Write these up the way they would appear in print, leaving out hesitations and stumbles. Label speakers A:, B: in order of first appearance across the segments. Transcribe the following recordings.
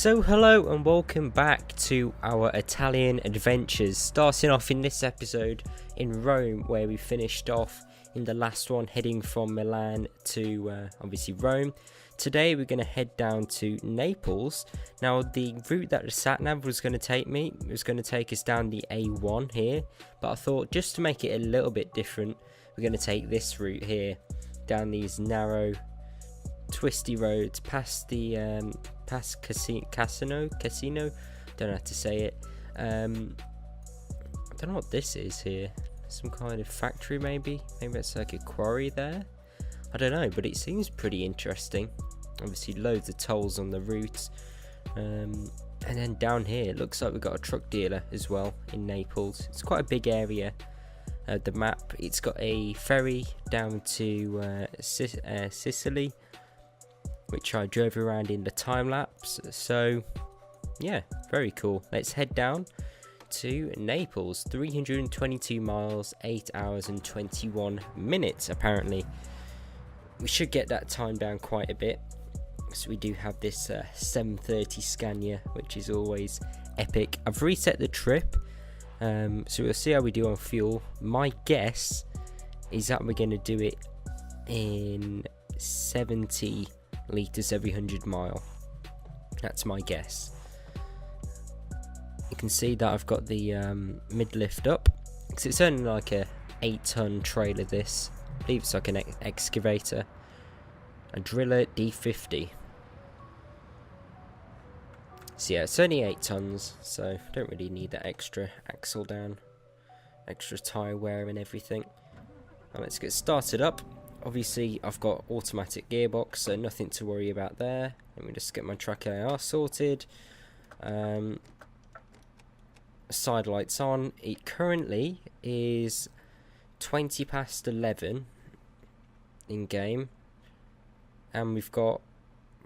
A: So hello and welcome back to our Italian adventures, starting off in this episode in Rome, where we finished off in the last one heading from Milan to obviously Rome. Today we're going to head down to Naples. Now the route that the sat-nav was going to take me was going to take us down the A1 here, but I thought just to make it a little bit different, we're going to take this route here, down these narrow twisty roads past the past casino, don't know how to say it. I don't know what this is here, some kind of factory maybe it's like a quarry there, I don't know, but it seems pretty interesting. Obviously loads of tolls on the route, and then down here it looks like we've got a truck dealer as well in Naples. It's quite a big area. The map, it's got a ferry down to Sicily, which I drove around in the time lapse. So yeah, very cool. Let's head down to Naples. 322 miles, 8 hours and 21 minutes apparently. We should get that time down quite a bit. So we do have this 730 Scania, which is always epic. I've reset the trip, so we'll see how we do on fuel. My guess is that we're going to do it in 70 litres every 100 mile. That's my guess. You can see that I've got the mid lift up, because it's only like a 8-ton trailer. This, I believe it's like an excavator, a driller D50. So yeah, it's only 8 tons, so I don't really need that extra axle down, extra tyre wear and everything. Now let's get started up. Obviously I've got automatic gearbox, so nothing to worry about there. Let me just get my Trackir sorted. Side lights on. It currently is 20 past 11 in game, and we've got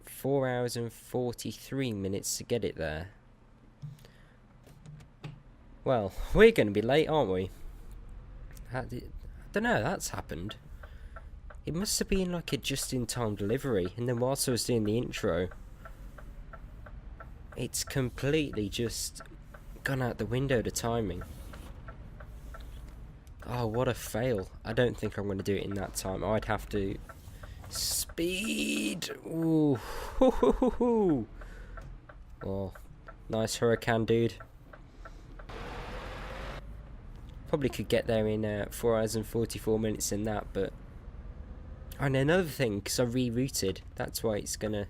A: 4 hours and 43 minutes to get it there. Well, we're going to be late, aren't we? I don't know, that's happened. It must have been like a just-in-time delivery, and then whilst I was doing the intro, it's completely just gone out the window, the timing. Oh, what a fail. I don't think I'm going to do it in that time. I'd have to speed. Ooh. Hoo, hoo, hoo, hoo. Oh, nice hurricane, dude. Probably could get there in 4 hours and 44 minutes in that, but... And another thing, because I rerouted, that's why it's going to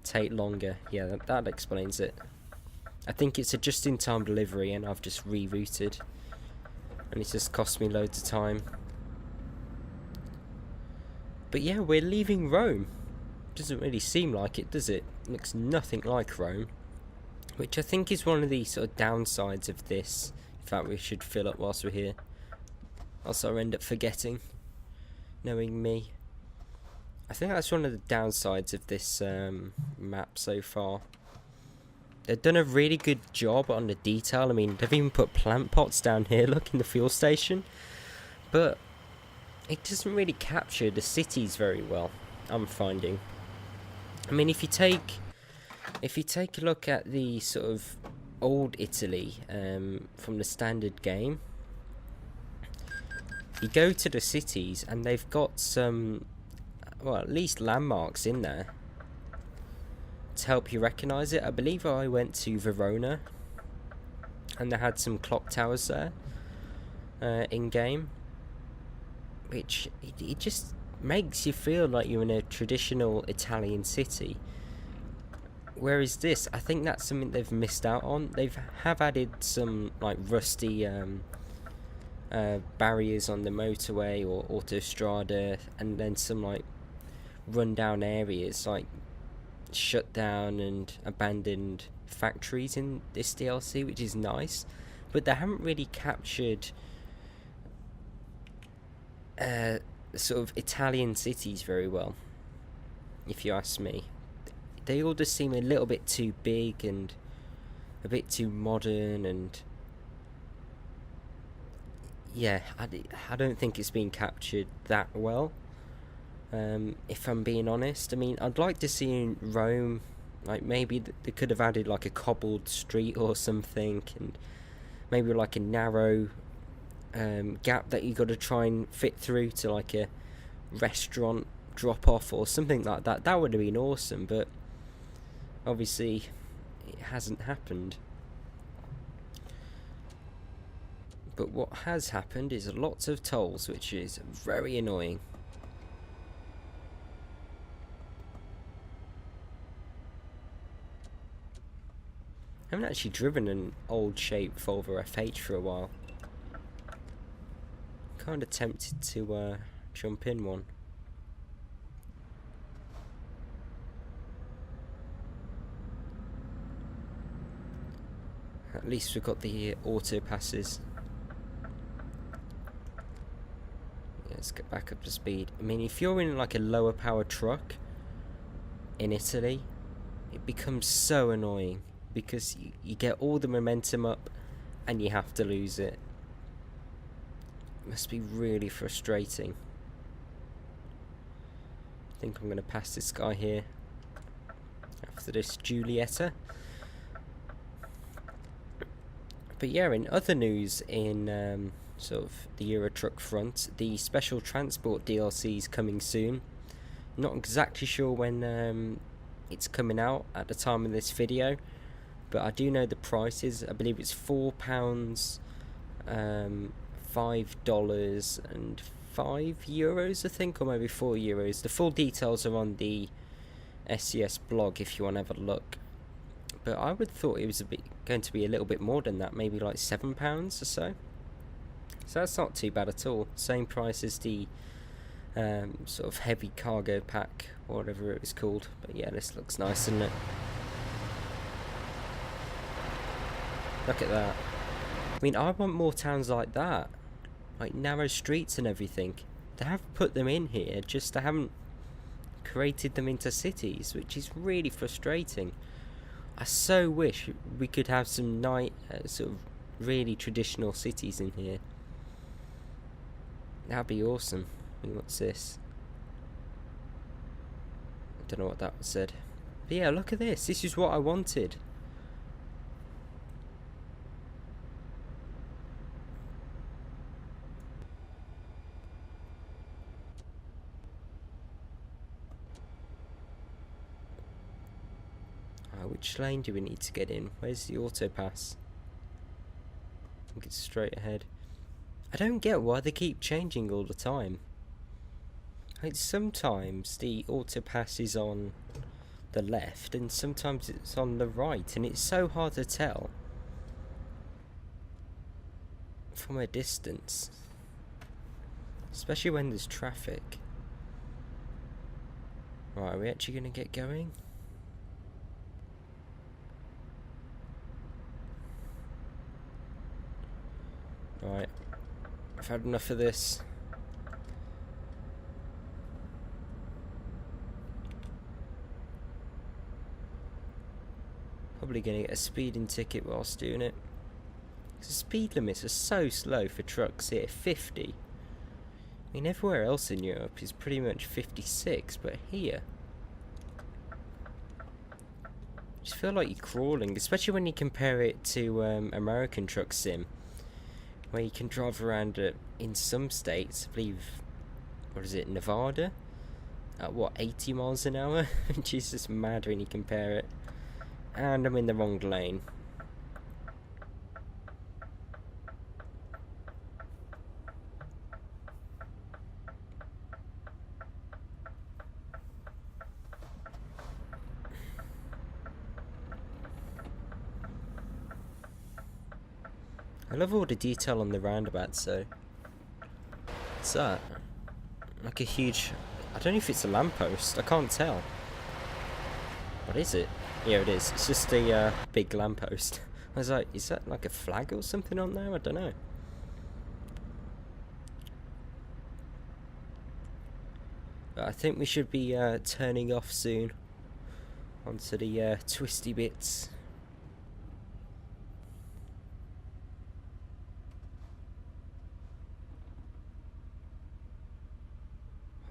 A: take longer. Yeah, that explains it. I think it's a just-in-time delivery, and I've just rerouted, and it's just cost me loads of time. But yeah, we're leaving Rome. Doesn't really seem like it, does it? Looks nothing like Rome, which I think is one of the sort of downsides of this. In fact, we should fill up whilst we're here, else I'll end up forgetting, knowing me. I think that's one of the downsides of this map so far. They've done a really good job on the detail. I mean, they've even put plant pots down here, look, in the fuel station. But it doesn't really capture the cities very well, I'm finding. I mean, if you take a look at the sort of old Italy from the standard game, you go to the cities and they've got some, well, at least landmarks in there to help you recognise it. I believe I went to Verona and they had some clock towers there in game, which it just makes you feel like you're in a traditional Italian city. Whereas this, I think that's something they've missed out on. They have added some like rusty barriers on the motorway or autostrada, and then some like rundown areas like shut down and abandoned factories in this DLC, which is nice, but they haven't really captured sort of Italian cities very well, if you ask me. They all just seem a little bit too big and a bit too modern, and yeah, I don't think it's been captured that well. If I'm being honest. I mean, I'd like to see Rome Like maybe they could have added like a cobbled street or something, and maybe like a narrow gap that you got to try and fit through to like a restaurant drop off or something like that. That would have been awesome, but obviously it hasn't happened. But what has happened is lots of tolls, which is very annoying. I haven't actually driven an old shape Volvo FH for a while. Kind of tempted to jump in one. At least we've got the auto passes. Let's get back up to speed. I mean, if you're in like a lower power truck in Italy, it becomes so annoying because you get all the momentum up and you have to lose it. It must be really frustrating. I think I'm going to pass this guy here after this Giulietta. But yeah, in other news, in sort of the Euro Truck front, the Special Transport DLC is coming soon. Not exactly sure when it's coming out at the time of this video, but I do know the prices. I believe it's £4, $5 and €5, I think, or maybe €4. The full details are on the SCS blog if you want to have a look. But I would have thought it was going to be a little bit more than that, maybe like £7 or so. So that's not too bad at all. Same price as the sort of heavy cargo pack, or whatever it was called. But yeah, this looks nice, doesn't it? Look at that. I mean, I want more towns like that. Like narrow streets and everything. They have put them in here, just they haven't created them into cities, which is really frustrating. I so wish we could have some sort of really traditional cities in here. That'd be awesome. I mean, what's this? I don't know what that said. But yeah, look at this. This is what I wanted. Which lane do we need to get in? Where's the auto pass? I think it's straight ahead. I don't get why they keep changing all the time. Like sometimes the auto pass is on the left and sometimes it's on the right, and it's so hard to tell from a distance, especially when there's traffic. Right, are we actually going to get going? Right, I've had enough of this. Probably going to get a speeding ticket whilst doing it. The speed limits are so slow for trucks here, 50. I mean, everywhere else in Europe is pretty much 56, but here, I just feel like you're crawling, especially when you compare it to American Truck Sim, where you can drive around in some states, I believe, what is it, Nevada, at what, 80 miles an hour? Which is just mad when you compare it. And I'm in the wrong lane. I love all the detail on the roundabouts, so. What's that? Like a huge, I don't know if it's a lamppost, I can't tell. What is it? Yeah, it is. It's just a big lamppost. I was like, is that like a flag or something on there? I don't know. But I think we should be turning off soon onto the twisty bits.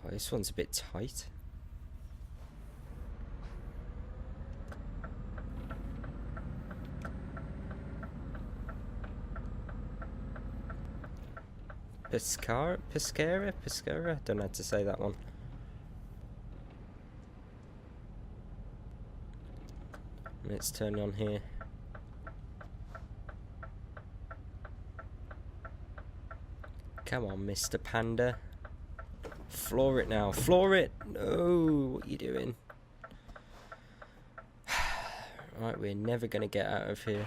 A: Oh, this one's a bit tight. Pescara? Don't know how to say that one. Let's turn on here. Come on, Mr. Panda. Floor it now. Floor it! No, what are you doing? Right, we're never going to get out of here.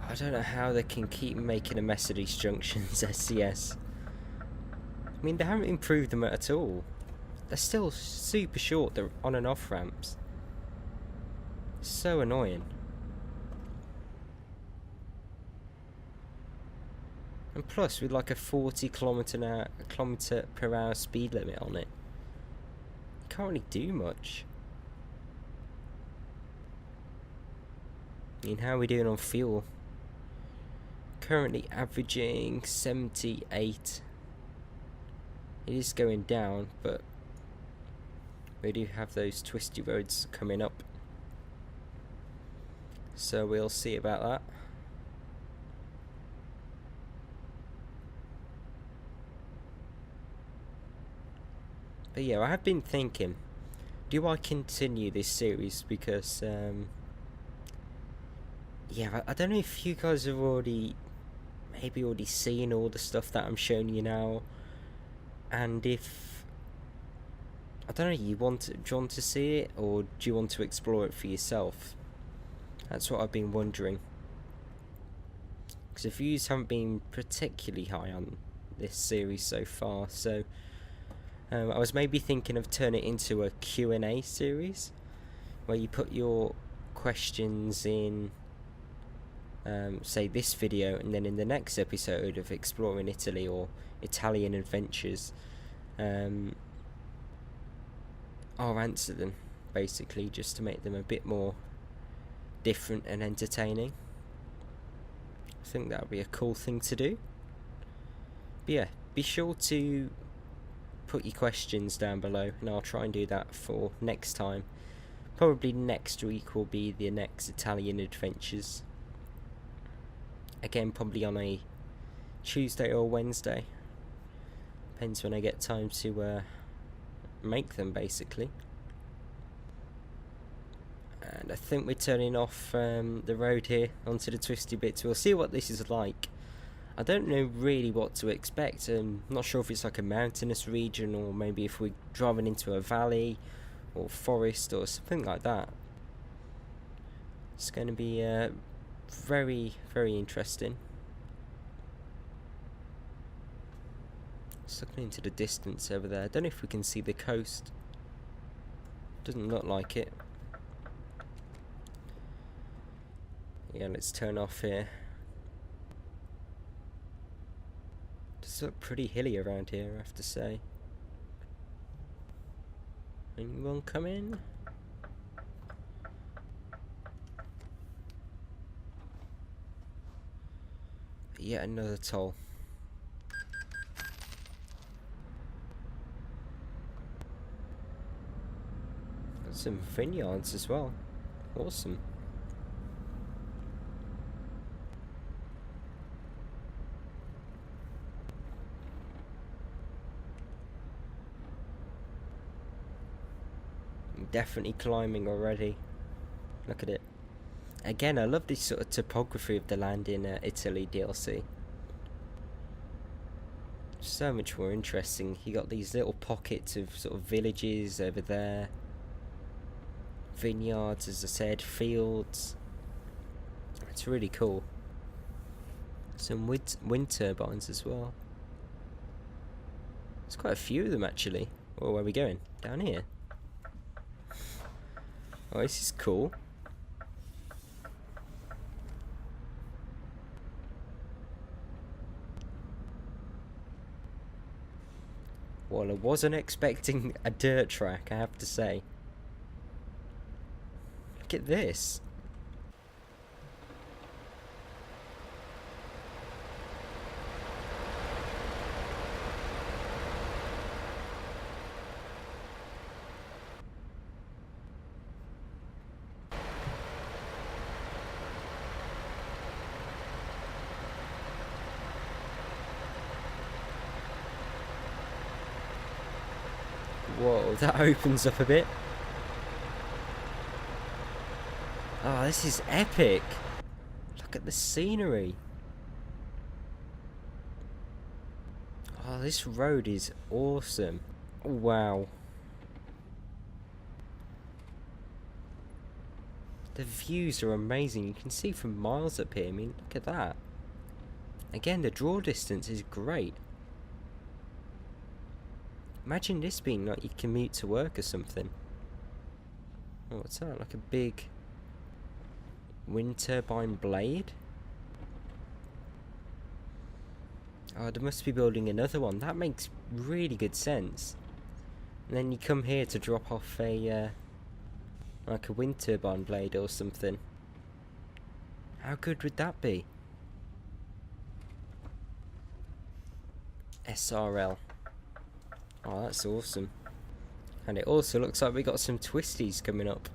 A: I don't know how they can keep making a mess of these junctions, SCS. I mean, they haven't improved them at all. They're still super short, the on and off ramps. So annoying. And plus, with like a 40 kilometer per hour speed limit on it, you can't really do much. I mean, how are we doing on fuel? Currently averaging 78. It is going down, but we do have those twisty roads coming up, so we'll see about that. But yeah, I have been thinking, do I continue this series? Because yeah, I don't know if you guys have already seen all the stuff that I'm showing you now, and if I don't know, do you want to see it, or do you want to explore it for yourself? That's what I've been wondering, because the views haven't been particularly high on this series so far. So I was maybe thinking of turning it into a Q&A series, where you put your questions in, say this video, and then in the next episode of Exploring Italy or Italian Adventures, I'll answer them, basically, just to make them a bit more different and entertaining. I think that would be a cool thing to do. But yeah, be sure to put your questions down below, and I'll try and do that for next time. Probably next week will be the next Italian Adventures. Again, probably on a Tuesday or Wednesday. Depends when I get time to make them, basically. And I think we're turning off the road here onto the twisty bits. We'll see what this is like. I don't know really what to expect. I'm not sure if it's like a mountainous region, or maybe if we're driving into a valley or forest or something like that. It's going to be very, very interesting. Just looking into the distance over there. I don't know if we can see the coast. Doesn't look like it. Yeah, let's turn off here. Does look pretty hilly around here, I have to say. Anyone come in? Yet another toll. Got some vineyards as well. Awesome. Definitely climbing already. Look at it. Again, I love this sort of topography of the land in Italy DLC. So much more interesting. You got these little pockets of sort of villages over there, vineyards, as I said, fields. It's really cool. Some wind turbines as well. There's quite a few of them actually. Oh, where are we going? Down here. Oh, this is cool. Well, I wasn't expecting a dirt track, I have to say. Look at this. Whoa, that opens up a bit. Oh, this is epic. Look at the scenery. Oh, this road is awesome. Wow. The views are amazing. You can see from miles up here. I mean, look at that. Again, the draw distance is great. Imagine this being like you commute to work or something. Oh, what's that? Like a big wind turbine blade? Oh, they must be building another one. That makes really good sense. And then you come here to drop off a like a wind turbine blade or something. How good would that be? SRL. Oh, that's awesome. And it also looks like we got some twisties coming up.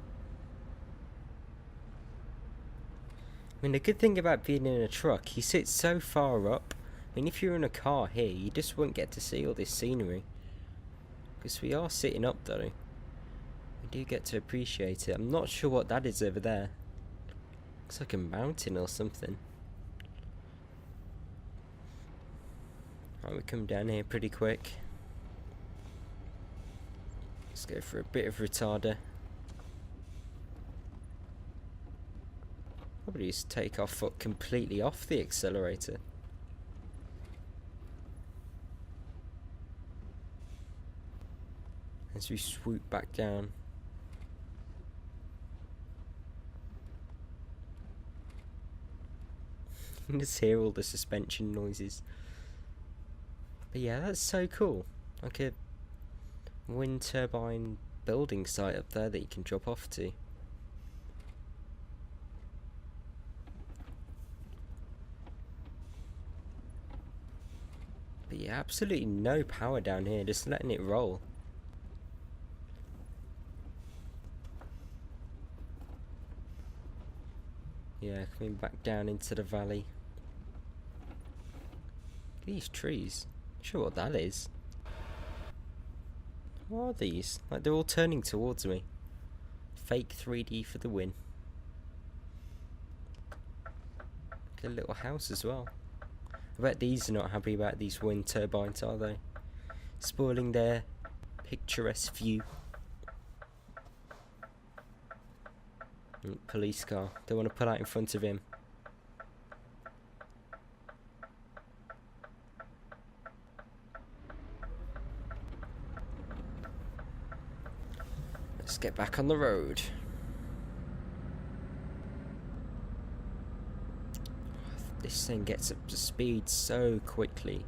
A: I mean, the good thing about being in a truck, you sit so far up. I mean, if you're in a car here, you just wouldn't get to see all this scenery. Because we are sitting up though. We do get to appreciate it. I'm not sure what that is over there. Looks like a mountain or something. Right, we come down here pretty quick. Let's go for a bit of retarder. Probably just take our foot completely off the accelerator. As we swoop back down. You can just hear all the suspension noises. But yeah, that's so cool. Like a wind turbine building site up there that you can drop off to. But yeah, absolutely no power down here, just letting it roll. Yeah, coming back down into the valley. These trees. Not sure what that is. What are these? Like they're all turning towards me. Fake 3D for the win. Get a little house as well. I bet these are not happy about these wind turbines, are they? Spoiling their picturesque view. Police car. Don't want to pull out in front of him. Let's get back on the road. This thing gets up to speed so quickly.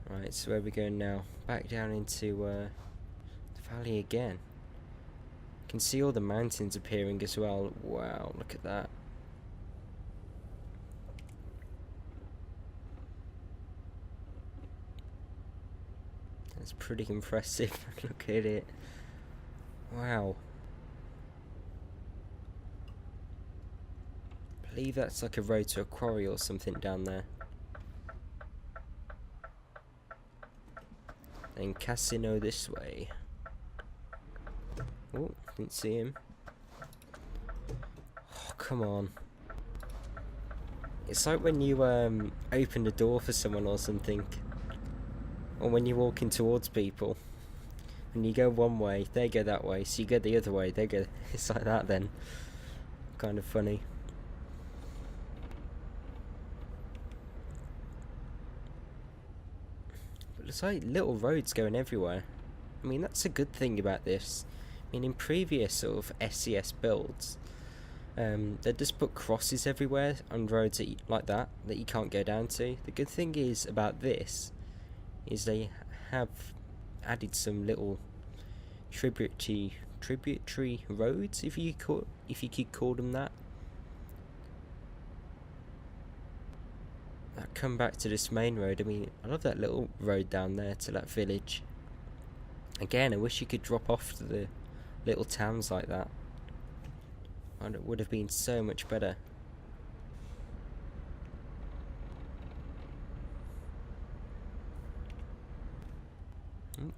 A: Right, so where are we going now? Back down into the valley again. You can see all the mountains appearing as well. Wow, look at that. That's pretty impressive. Look at it. Wow. I believe that's like a road to a quarry or something down there. Then casino this way. Oh, didn't see him. Oh, come on. It's like when you open the door for someone or something. Or when you're walking towards people. And you go one way, they go that way. So you go the other way, they go... It's like that then. Kind of funny. It's like little roads going everywhere. I mean, that's a good thing about this. I mean, in previous sort of SCS builds, they just put crosses everywhere on roads that like that you can't go down to. The good thing is about this is they have added some little tributary roads, if you could call them that. That come back to this main road. I mean, I love that little road down there to that village. Again, I wish you could drop off to the little towns like that. And it would have been so much better.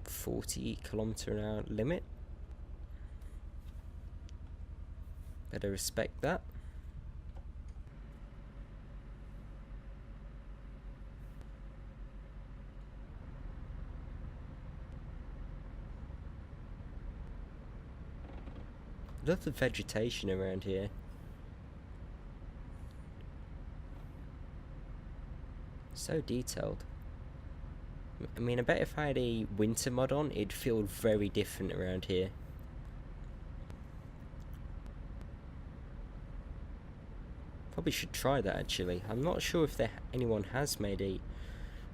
A: 40km/h limit. Better respect that. Love the vegetation around here. So detailed. I mean, I bet if I had a winter mod on, it'd feel very different around here. Probably should try that actually. I'm not sure if anyone has made a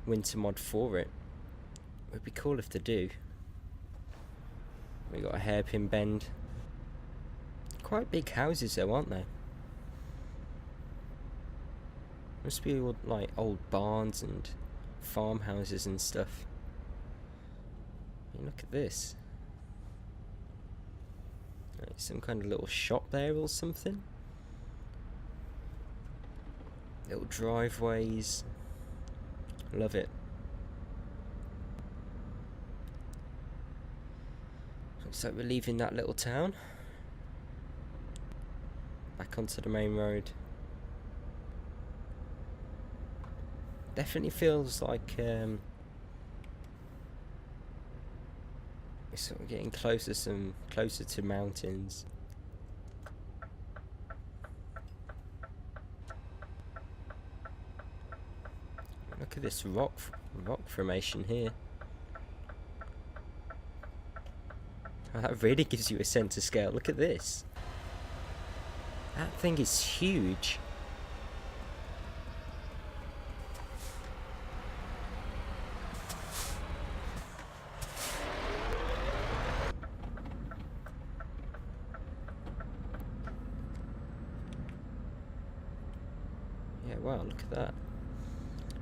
A: winter mod for it. It would be cool if they do. We got a hairpin bend. Quite big houses though, aren't they? Must be all, like old barns and farmhouses and stuff. I mean, look at this. Like some kind of little shop there or something. Little driveways. Love it. Looks like we're leaving that little town. Back onto the main road. Definitely feels like we're sort of getting closer to mountains. Look at this rock formation here. Oh, that really gives you a sense of scale. Look at this. That thing is huge. Yeah, wow, look at that.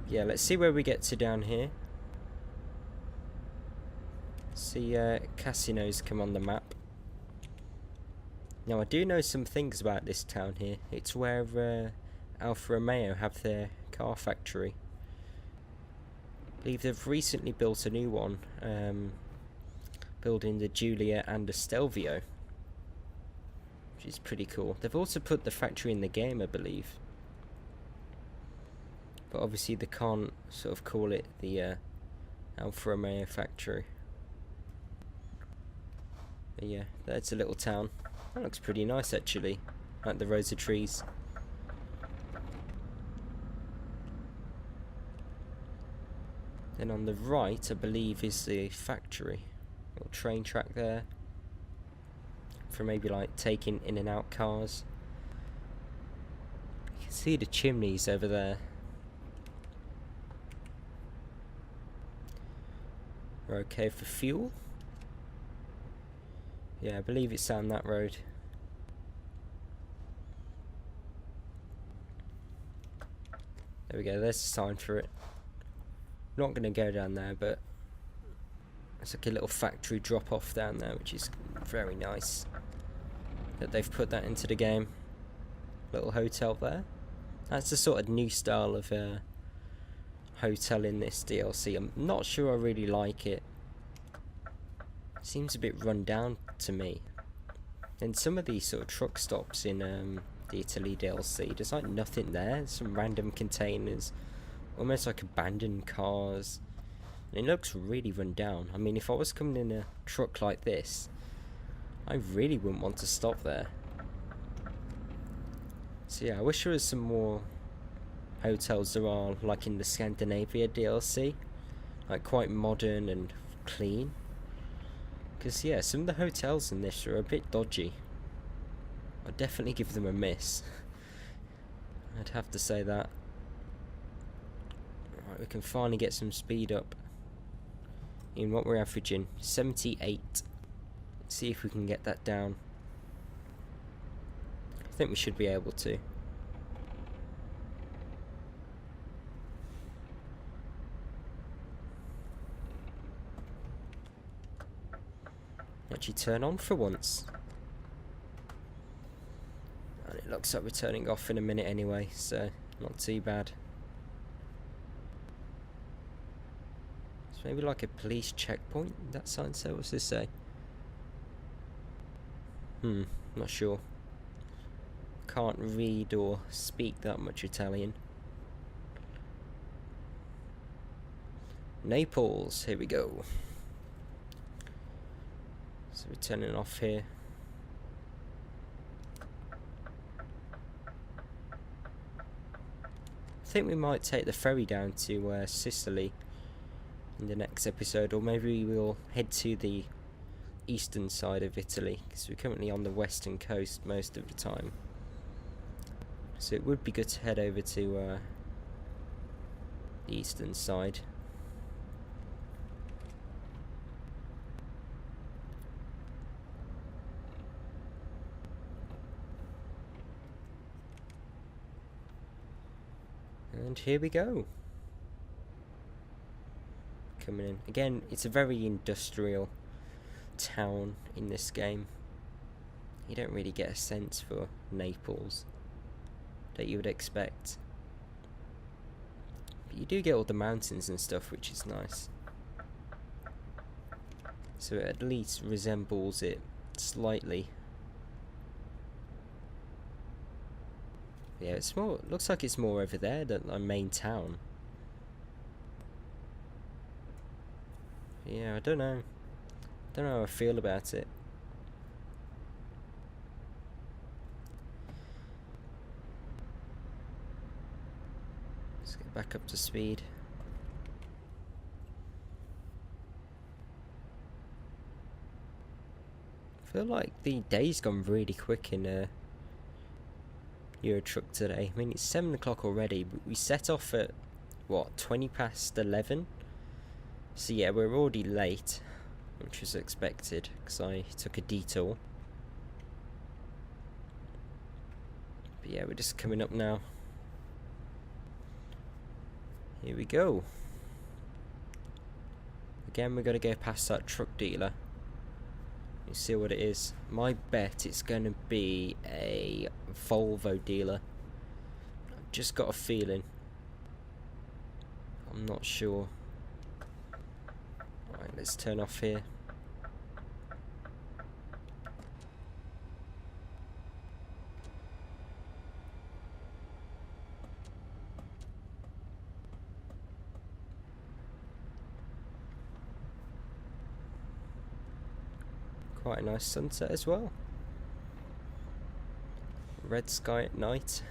A: Yeah, let's see where we get to down here. See, casinos come on the map. Now, I do know some things about this town here. It's where Alfa Romeo have their car factory. I believe they've recently built a new one, building the Giulia and the Stelvio, which is pretty cool. They've also put the factory in the game, I believe. But obviously they can't sort of call it the Alfa Romeo factory. But yeah, that's a little town. That looks pretty nice actually, like the rows of trees. Then on the right, I believe, is the factory. Little train track there. For maybe like taking in and out cars. You can see the chimneys over there. We're okay for fuel. Yeah, I believe it's down that road. There we go, there's the sign for it. Not going to go down there, but it's like a little factory drop off down there, which is very nice that they've put that into the game. Little hotel there. That's the sort of new style of hotel in this DLC. I'm not sure I really like it. Seems a bit run down to me. And some of these sort of truck stops in the Italy DLC, there's like nothing there. Some random containers, almost like abandoned cars. And it looks really run down. I mean, if I was coming in a truck like this, I really wouldn't want to stop there. So yeah, I wish there was some more hotels there are, like in the Scandinavia DLC, like quite modern and clean. Because yeah, some of the hotels in this are a bit dodgy. I'd definitely give them a miss. I'd have to say that. Right, we can finally get some speed up. In what we're averaging, 78. Let's see if we can get that down. I think we should be able to. Actually turn on for once. And it looks like we're turning off in a minute anyway, so not too bad. It's maybe like a police checkpoint. That sign say? What's this say? Not sure. Can't read or speak that much Italian. Naples, here we go. So we're turning off here. I think we might take the ferry down to Sicily in the next episode, or maybe we'll head to the eastern side of Italy, because we're currently on the western coast most of the time. So it would be good to head over to the eastern side. And here we go. Coming in. Again, it's a very industrial town in this game. You don't really get a sense for Naples that you would expect. But you do get all the mountains and stuff, which is nice. So it at least resembles it slightly. Yeah, it's more. Looks like it's more over there than our main town. Yeah, I don't know. Don't know how I feel about it. Let's get back up to speed. I feel like the day's gone really quick in Euro Truck today. I mean, it's 7 o'clock already, but we set off at what, 20 past 11? So yeah, we're already late, which was expected because I took a detour. But yeah, we're just coming up now. Here we go. Again, we're going to go past that truck dealer. You see what it is. My bet it's going to be a Volvo dealer. I've just got a feeling. I'm not sure. Alright, let's turn off here. Quite a nice sunset as well. Red sky at night.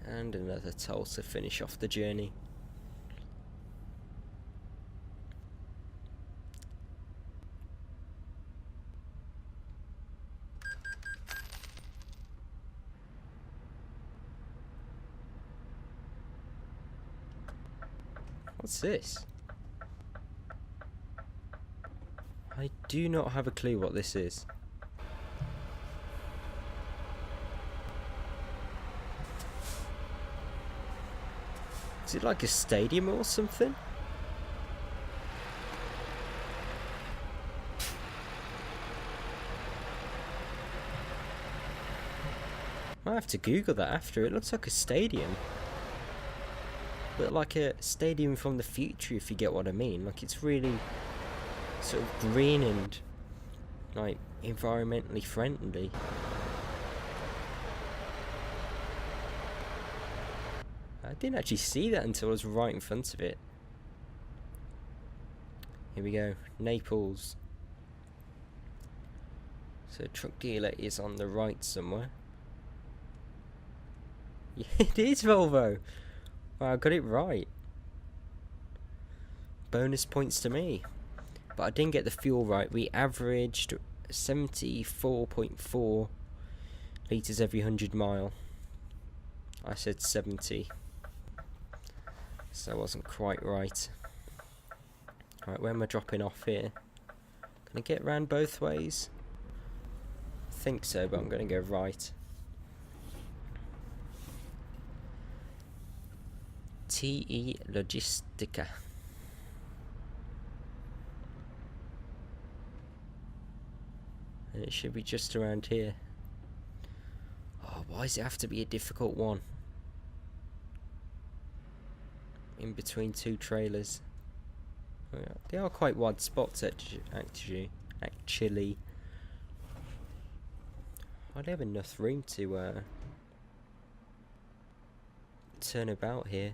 A: And another toll to finish off the journey. What's this? I do not have a clue what this is. Is it like a stadium or something? Might have to Google that after. It looks like a stadium. But like a stadium from the future, if you get what I mean. Like, it's really sort of green and like environmentally friendly. I didn't actually see that until I was right in front of it. Here we go, Naples. So truck dealer is on the right somewhere. Yeah, it is Volvo. Wow, I got it right. Bonus points to me. But I didn't get the fuel right. We averaged 74.4 litres every 100 mile. I said 70. So I wasn't quite right. Right, where am I dropping off here? Can I get round both ways? I think so, but I'm going to go right. TE Logistica. And it should be just around here. Oh, why does it have to be a difficult one? In between two trailers. Oh, yeah. They are quite wide spots actually. I don't have enough room to turn about here.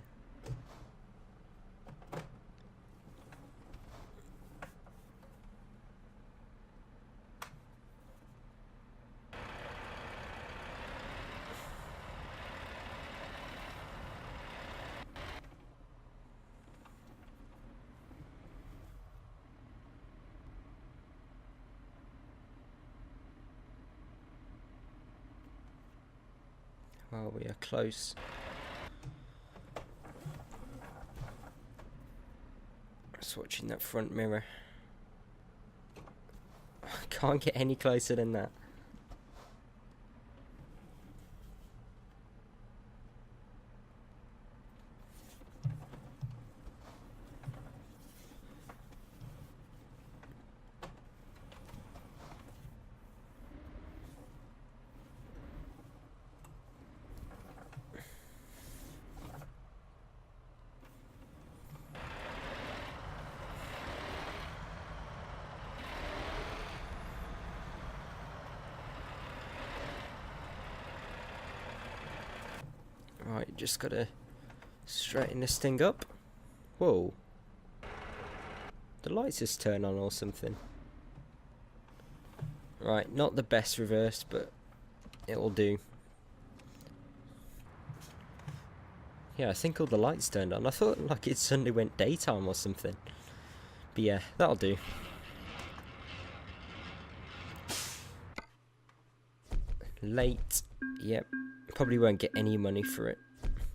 A: Well, we are close. Just watching that front mirror. I can't get any closer than that. Right, just gotta straighten this thing up. Whoa. The lights just turn on or something. Right, not the best reverse, but it'll do. Yeah, I think all the lights turned on. I thought like it suddenly went daytime or something. But yeah, that'll do. Late. Yep. Probably won't get any money for it.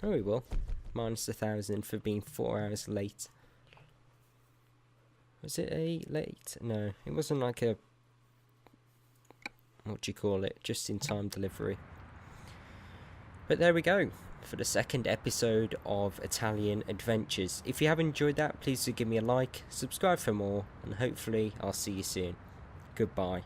A: Oh, we will. Minus 1,000 for being 4 hours late. Was it a late? No, it wasn't like a... what do you call it? Just in time delivery. But there we go. For the second episode of Italian Adventures. If you have enjoyed that, please do give me a like. Subscribe for more. And hopefully I'll see you soon. Goodbye.